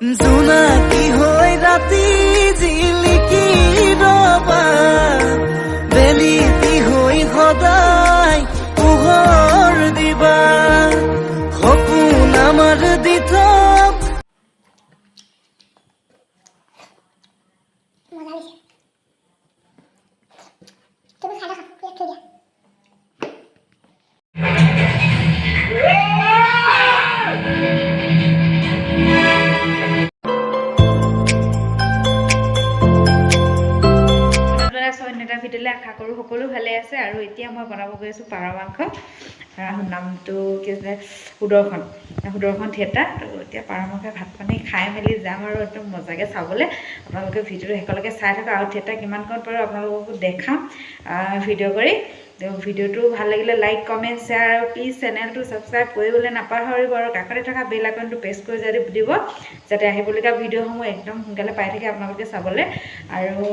জোনাকি হৈ ৰাতি জিলিকি ৰবা বেলিতি হৈ সদায় পোহৰ দিবা সপোন আমাৰ দি থক ভিডিঅ'লৈ আশা কৰোঁ সকলো ভালে আছে আৰু এতিয়া মই বনাব গৈ আছোঁ পাৰ মাংস নামটো কি আছিলে সুদৰ্শন থিয়েটাৰ তো এতিয়া পাৰ মাংস ভাত পানী খাই মেলি যাম আৰু একদম মজাকৈ চাবলৈ আপোনালোকে ভিডিঅ'টো শেষলৈকে চাই থাকক আৰু থিয়েটাৰ কিমান কণ পাৰোঁ আপোনালোককো দেখাম ভিডিঅ' কৰি ভিডিঅ'টো ভাল লাগিলে লাইক কমেণ্ট শ্বেয়াৰ আৰু প্লিজ চেনেলটো ছাবস্ক্ৰাইব কৰিবলৈ নাপাহৰিব আৰু কাষতে থকা বেল আইকনটো প্ৰেছ কৰি দিব যাতে আহিবলগীয়া ভিডিঅ'সমূহ একদম সোনকালে পাই থাকে আপোনালোকে চাবলৈ আৰু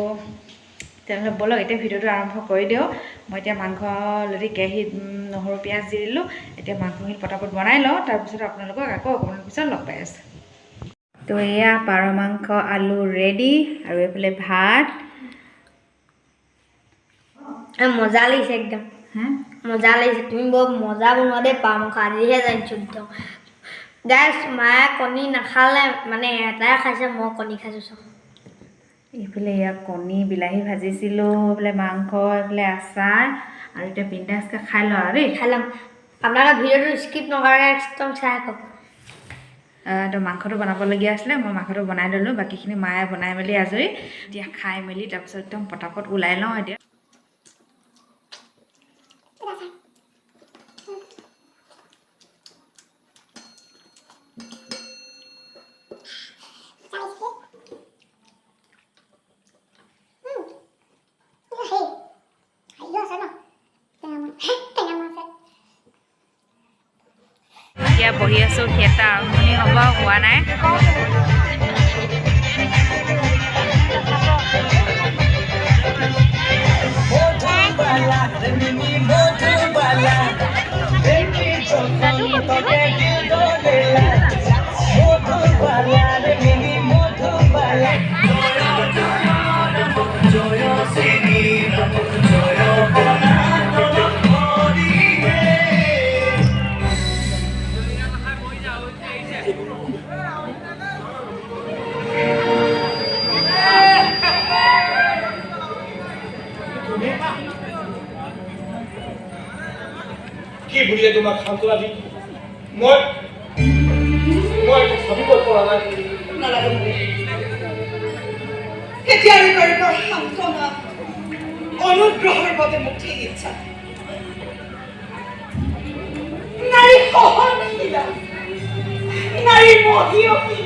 তেনেহ'লে ব'লক এতিয়া ভিডিঅ'টো আৰম্ভ কৰি দিওঁ মই এতিয়া মাংস যদি কেৰাহীত নহৰু পিঁয়াজ দি দিলোঁ এতিয়া মাংসখিনি পটাপট বনাই লওঁ তাৰপিছত আপোনালোকক আকৌ অকণমান পিছত লগ পাই আছোঁ তো এয়া পাৰ মাংস আলু ৰেডি আৰু এইফালে ভাত মজা লাগিছে একদম মজা লাগিছে তুমি বৰ মজা বনোৱা দেই পাৰ মাংস আজিহে জানিছোঁ একদম গাইছ মায়ে কণী নাখালে মানে এটাই খাইছে মই কণী খাইছোঁ চব এইফালে এয়া কণী বিলাহী ভাজিছিলোঁ এইফালে মাংস এইফালে আচাৰ আৰু এতিয়া বিন্দাছকৈ খাই লওঁ আৰু দেই খাই ল'ম আপোনালোকে ভিডিঅ'টো স্কিপ নকৰাকৈ একদম চাই থাকক তো মাংসটো বনাবলগীয়া আছিলে মই মাংসটো বনাই ল'লোঁ বাকীখিনি মায়ে বনাই মেলি আজৰি এতিয়া খাই মেলি তাৰপিছত একদম পটাপট ওলাই লওঁ এতিয়া এতিয়া বহি আছোঁ থিয়েটাৰ আৰম্ভণি হ'ব হোৱা নাই কি বুলিয়ে তোমাক সান্তনা দি মই ভাবিব পৰা নাই নালাগে এতিয়া সান্তনা অনুগ্ৰহৰ বাবে মোক ঠিক ইচ্ছা নাৰী সহনশীলা নাৰী মহিয়সী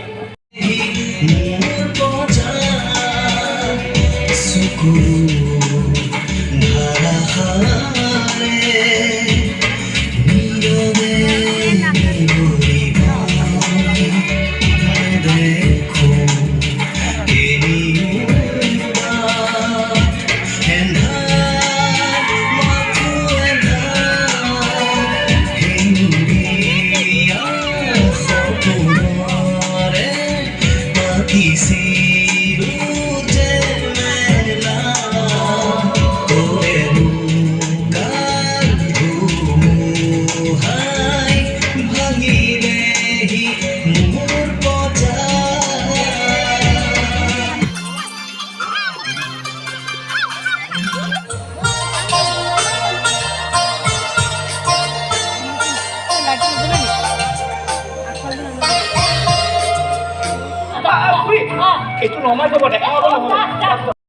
এইটো নমাই যাব দেখা পাব নহয়